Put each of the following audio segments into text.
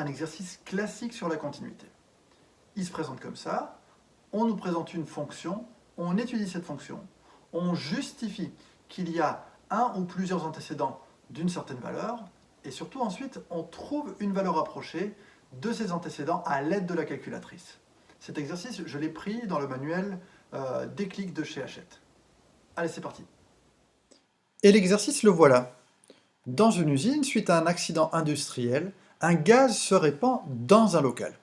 exercice classique sur la continuité. Il se présente comme ça, on nous présente une fonction, on étudie cette fonction, on justifie qu'il y a un ou plusieurs antécédents d'une certaine valeur, et surtout ensuite on trouve une valeur approchée de ces antécédents à l'aide de la calculatrice. Cet exercice, je l'ai pris dans le manuel Déclic de chez Hachette. Allez, c'est parti. Et l'exercice, le voilà. Dans une usine, suite à un accident industriel, un gaz se répand dans un local.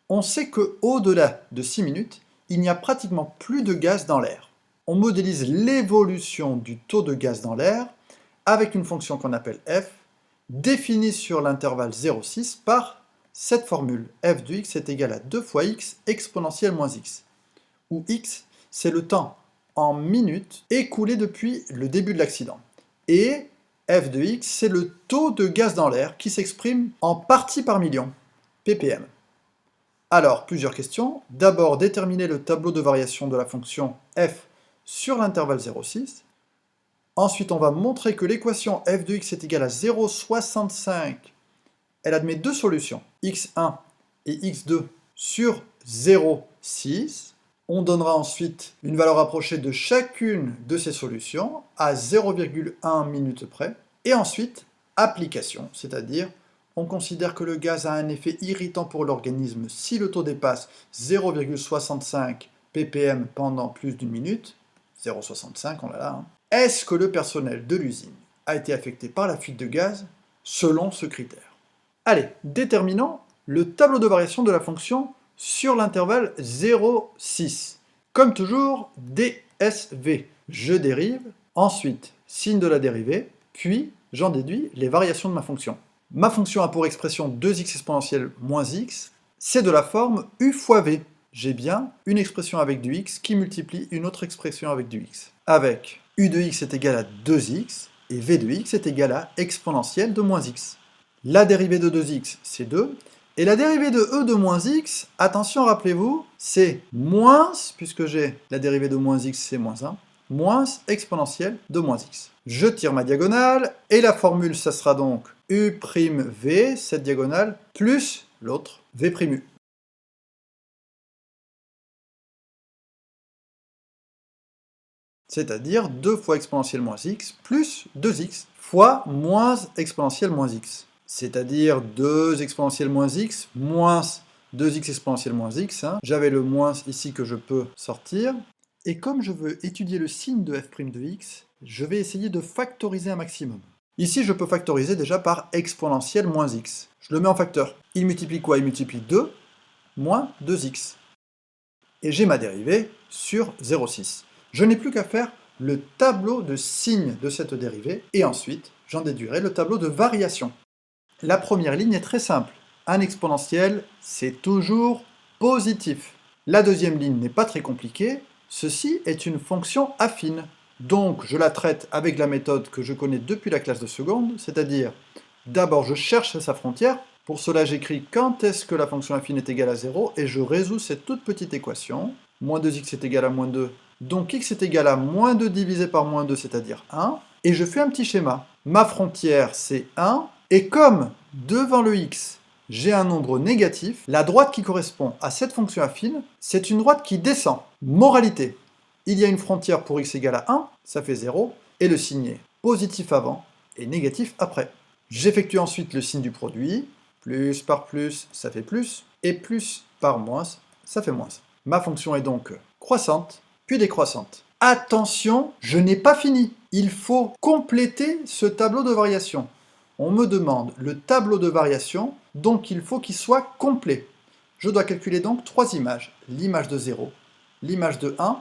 On sait qu'au-delà de 6 minutes, il n'y a pratiquement plus de gaz dans l'air. On modélise l'évolution du taux de gaz dans l'air avec une fonction qu'on appelle f, définie sur l'intervalle 0,6 par cette formule. F de x est égal à 2 fois x exponentielle moins x, où x, c'est le temps en minutes écoulé depuis le début de l'accident. Et f de x, c'est le taux de gaz dans l'air qui s'exprime en parties par million, ppm. Alors, plusieurs questions. D'abord, déterminer le tableau de variation de la fonction f sur l'intervalle 0,6. Ensuite, on va montrer que l'équation f de x est égale à 0,65. Elle admet deux solutions, x1 et x2 sur 0,6. On donnera ensuite une valeur approchée de chacune de ces solutions à 0,1 minute près. Et ensuite, application, c'est-à-dire on considère que le gaz a un effet irritant pour l'organisme si le taux dépasse 0,65 ppm pendant plus d'une minute. 0,65, on l'a là. Hein. Est-ce que le personnel de l'usine a été affecté par la fuite de gaz selon ce critère? Allez, déterminons le tableau de variation de la fonction sur l'intervalle 0,6. Comme toujours, DSV. Je dérive, ensuite, signe de la dérivée, puis j'en déduis les variations de ma fonction. Ma fonction a pour expression 2x exponentielle moins x, c'est de la forme u fois v. J'ai bien une expression avec du x qui multiplie une autre expression avec du x. Avec u de x est égal à 2x, et v de x est égal à exponentielle de moins x. La dérivée de 2x, c'est 2, et la dérivée de e de moins x, attention, rappelez-vous, c'est moins, puisque j'ai la dérivée de moins x, c'est moins 1, moins exponentielle de moins x. Je tire ma diagonale, et la formule, ça sera donc u'v, cette diagonale, plus l'autre, v'u. C'est-à-dire 2 fois exponentielle moins x plus 2x fois moins exponentielle moins x. C'est-à-dire 2 exponentielle moins x moins 2x exponentielle moins x. Hein. J'avais le moins ici que je peux sortir. Et comme je veux étudier le signe de f' de x, je vais essayer de factoriser un maximum. Ici, je peux factoriser déjà par exponentielle moins x. Je le mets en facteur. Il multiplie quoi? Il multiplie 2 moins 2x. Et j'ai ma dérivée sur 0,6. Je n'ai plus qu'à faire le tableau de signe de cette dérivée, et ensuite, j'en déduirai le tableau de variation. La première ligne est très simple. Un exponentiel, c'est toujours positif. La deuxième ligne n'est pas très compliquée. Ceci est une fonction affine. Donc, je la traite avec la méthode que je connais depuis la classe de seconde, c'est-à-dire, d'abord, je cherche sa frontière. Pour cela, j'écris quand est-ce que la fonction affine est égale à 0, et je résous cette toute petite équation. Moins 2x est égal à moins 2, donc x est égal à moins 2 divisé par moins 2, c'est-à-dire 1. Et je fais un petit schéma. Ma frontière, c'est 1, et comme devant le x, j'ai un nombre négatif, la droite qui correspond à cette fonction affine, c'est une droite qui descend. Moralité, il y a une frontière pour x égale à 1, ça fait 0, et le signe est positif avant et négatif après. J'effectue ensuite le signe du produit. Plus par plus, ça fait plus, et plus par moins, ça fait moins. Ma fonction est donc croissante, puis décroissante. Attention, je n'ai pas fini. Il faut compléter ce tableau de variation. On me demande le tableau de variation, donc il faut qu'il soit complet. Je dois calculer donc 3 images. L'image de 0, l'image de 1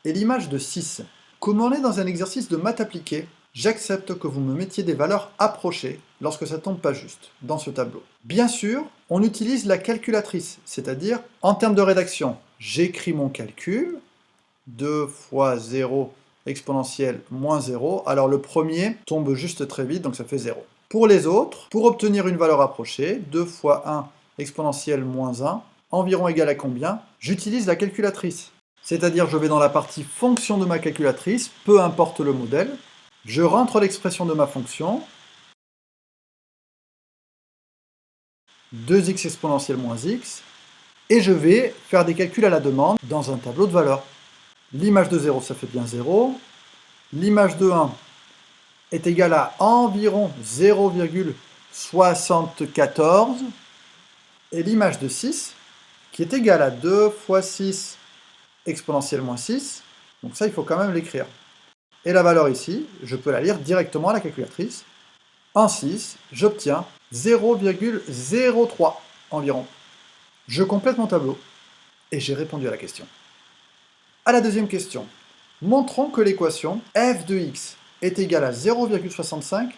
et l'image de 6. Comme on est dans un exercice de maths appliquée, j'accepte que vous me mettiez des valeurs approchées lorsque ça tombe pas juste dans ce tableau. Bien sûr, on utilise la calculatrice, c'est-à-dire, en termes de rédaction, j'écris mon calcul, 2 fois 0 exponentielle moins 0, alors le premier tombe juste très vite, donc ça fait 0. Pour les autres, pour obtenir une valeur approchée, 2 fois 1 exponentielle moins 1, environ égal à combien? J'utilise la calculatrice. C'est-à-dire, je vais dans la partie fonction de ma calculatrice, peu importe le modèle, je rentre l'expression de ma fonction, 2x exponentielle moins x, et je vais faire des calculs à la demande dans un tableau de valeurs. L'image de 0, ça fait bien 0. L'image de 1 est égale à environ 0,74. Et l'image de 6, qui est égale à 2 fois 6 exponentielle moins 6. Donc ça, il faut quand même l'écrire. Et la valeur ici, je peux la lire directement à la calculatrice. En 6, j'obtiens 0,03 environ. Je complète mon tableau et j'ai répondu à la question. À la deuxième question, montrons que l'équation f de x est égale à 0,65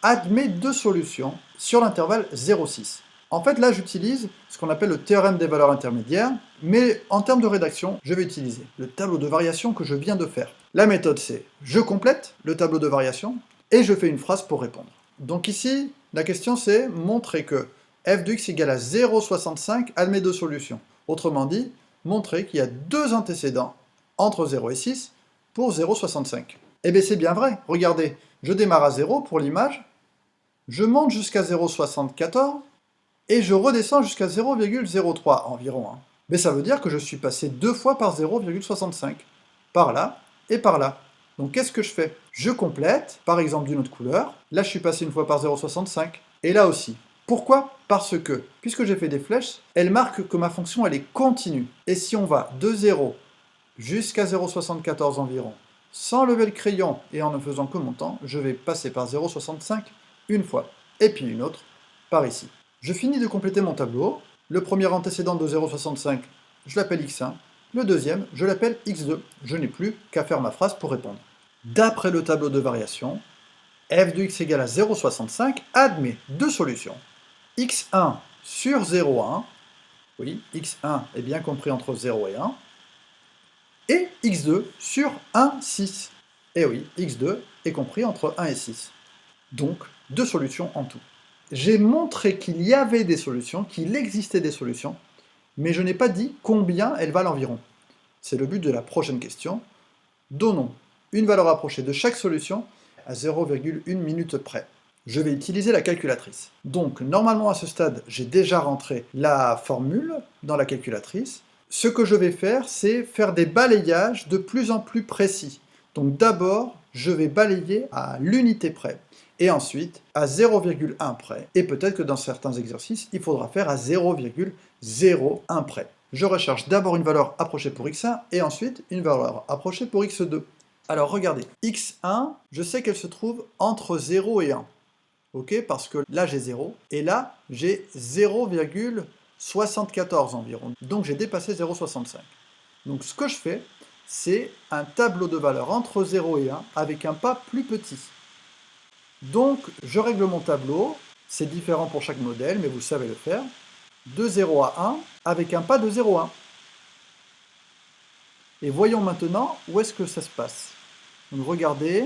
admet deux solutions sur l'intervalle 0,6. En fait, là, j'utilise ce qu'on appelle le théorème des valeurs intermédiaires, mais en termes de rédaction, je vais utiliser le tableau de variation que je viens de faire. La méthode, c'est je complète le tableau de variation et je fais une phrase pour répondre. Donc ici, la question, c'est montrer que f de x égale à 0,65 admet deux solutions. Autrement dit, montrer qu'il y a deux antécédents entre 0 et 6 pour 0,65. Eh bien, c'est bien vrai. Regardez, je démarre à 0 pour l'image, je monte jusqu'à 0,74, et je redescends jusqu'à 0,03 environ. Mais ça veut dire que je suis passé deux fois par 0,65. Par là et par là. Donc qu'est-ce que je fais? Je complète, par exemple d'une autre couleur. Là, je suis passé une fois par 0,65. Et là aussi. Pourquoi? Parce que, puisque j'ai fait des flèches, elles marquent que ma fonction, elle est continue. Et si on va de 0 jusqu'à 0,74 environ, sans lever le crayon et en ne faisant que montant, je vais passer par 0,65 une fois. Et puis une autre par ici. Je finis de compléter mon tableau. Le premier antécédent de 0,65, je l'appelle x1. Le deuxième, je l'appelle x2. Je n'ai plus qu'à faire ma phrase pour répondre. D'après le tableau de variation, f de x égale à 0,65 admet deux solutions. x1 sur 0,1, oui, x1 est bien compris entre 0 et 1, et x2 sur 1,6. Et oui, x2 est compris entre 1 et 6. Donc, deux solutions en tout. J'ai montré qu'il y avait des solutions, qu'il existait des solutions, mais je n'ai pas dit combien elles valent environ. C'est le but de la prochaine question. Donnons une valeur approchée de chaque solution à 0,1 minute près. Je vais utiliser la calculatrice. Donc, normalement à ce stade, j'ai déjà rentré la formule dans la calculatrice. Ce que je vais faire, c'est faire des balayages de plus en plus précis. Donc d'abord, je vais balayer à l'unité près. Et ensuite à 0,1 près. Et peut-être que dans certains exercices, il faudra faire à 0,01 près. Je recherche d'abord une valeur approchée pour x1 et ensuite une valeur approchée pour x2. Alors regardez, x1, je sais qu'elle se trouve entre 0 et 1. Ok, parce que là j'ai 0 et là j'ai 0,74 environ. Donc j'ai dépassé 0,65. Donc ce que je fais, c'est un tableau de valeurs entre 0 et 1 avec un pas plus petit. Donc, je règle mon tableau, c'est différent pour chaque modèle, mais vous savez le faire, de 0 à 1, avec un pas de 0 à 1. Et voyons maintenant où est-ce que ça se passe. Donc regardez,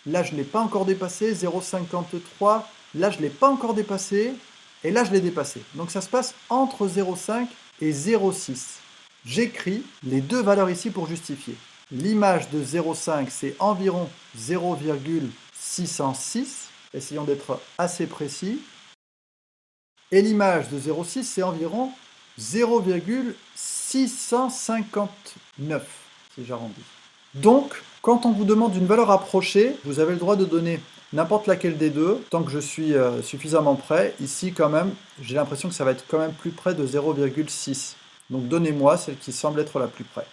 là je ne l'ai pas encore dépassé, 0,53, là je ne l'ai pas encore dépassé, et là je l'ai dépassé. Donc ça se passe entre 0,5 et 0,6. J'écris les deux valeurs ici pour justifier. L'image de 0,5 c'est environ 0,606, essayons d'être assez précis. Et l'image de 0,6 c'est environ 0,659, si j'arrondis. Donc, quand on vous demande une valeur approchée, vous avez le droit de donner n'importe laquelle des deux, tant que je suis suffisamment près. Ici, quand même, j'ai l'impression que ça va être quand même plus près de 0,6. Donc donnez-moi celle qui semble être la plus près.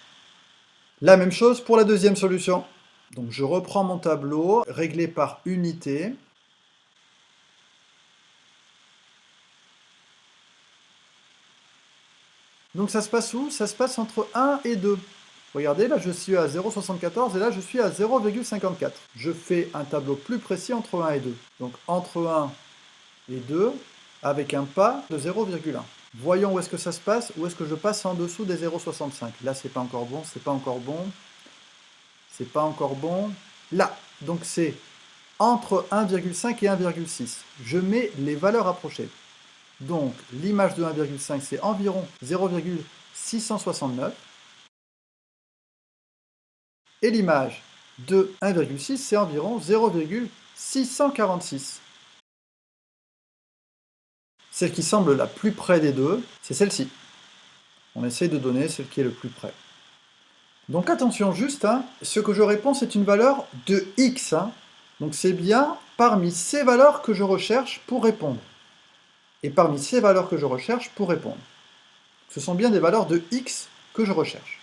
La même chose pour la deuxième solution. Donc je reprends mon tableau, réglé par unité. Donc ça se passe où? Ça se passe entre 1 et 2. Regardez, là je suis à 0,74 et là je suis à 0,54. Je fais un tableau plus précis entre 1 et 2. Donc entre 1 et 2, avec un pas de 0,1. Voyons où est-ce que ça se passe, où est-ce que je passe en dessous des 0,65. Là c'est pas encore bon, c'est pas encore bon. C'est pas encore bon. Là, donc c'est entre 1,5 et 1,6. Je mets les valeurs approchées. Donc l'image de 1,5 c'est environ 0,669. Et l'image de 1,6 c'est environ 0,646. Celle qui semble la plus près des deux, c'est celle-ci. On essaye de donner celle qui est le plus près. Donc attention juste, hein, ce que je réponds c'est une valeur de x. Hein. Donc c'est bien parmi ces valeurs que je recherche pour répondre. Et parmi ces valeurs que je recherche pour répondre. Ce sont bien des valeurs de x que je recherche.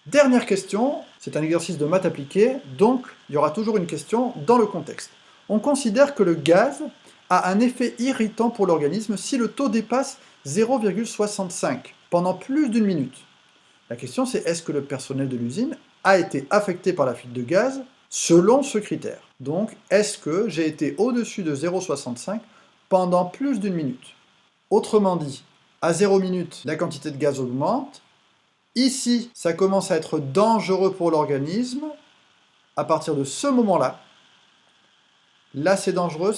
Dernière question, c'est un exercice de maths appliquée, donc il y aura toujours une question dans le contexte. On considère que le gaz a un effet irritant pour l'organisme si le taux dépasse 0,65 pendant plus d'une minute. La question c'est est-ce que le personnel de l'usine a été affecté par la fuite de gaz selon ce critère. Donc est-ce que j'ai été au-dessus de 0,65 pendant plus d'une minute? Autrement dit, à 0 minute, la quantité de gaz augmente. Ici, ça commence à être dangereux pour l'organisme. À partir de ce moment-là, là c'est dangereux,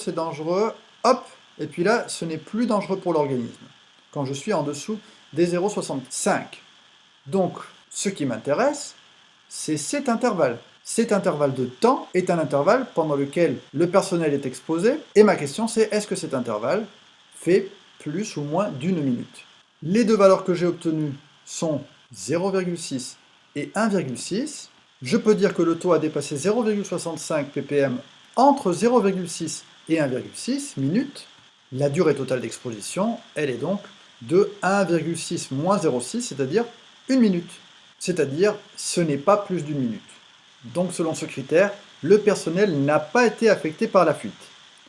hop, et puis là, ce n'est plus dangereux pour l'organisme, quand je suis en dessous des 0,65. Donc, ce qui m'intéresse, c'est cet intervalle. Cet intervalle de temps est un intervalle pendant lequel le personnel est exposé, et ma question c'est, est-ce que cet intervalle fait plus ou moins d'une minute? Les deux valeurs que j'ai obtenues sont 0,6 et 1,6. Je peux dire que le taux a dépassé 0,65 ppm entre 0,6 et 1,6 minutes. La durée totale d'exposition, elle est donc de 1,6 moins 0,6, c'est-à-dire une minute. C'est-à-dire, ce n'est pas plus d'une minute. Donc selon ce critère, le personnel n'a pas été affecté par la fuite.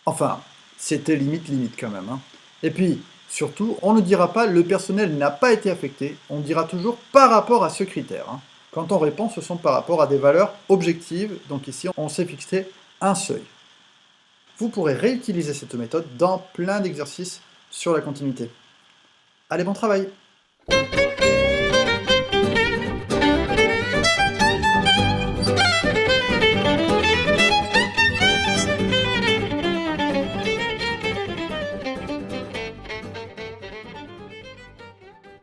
Enfin, c'était limite quand même. Hein. Et puis, surtout, on ne dira pas le personnel n'a pas été affecté, on dira toujours par rapport à ce critère. Hein. Quand on répond, ce sont par rapport à des valeurs objectives, donc ici on s'est fixé un seuil. Vous pourrez réutiliser cette méthode dans plein d'exercices sur la continuité. Allez, bon travail!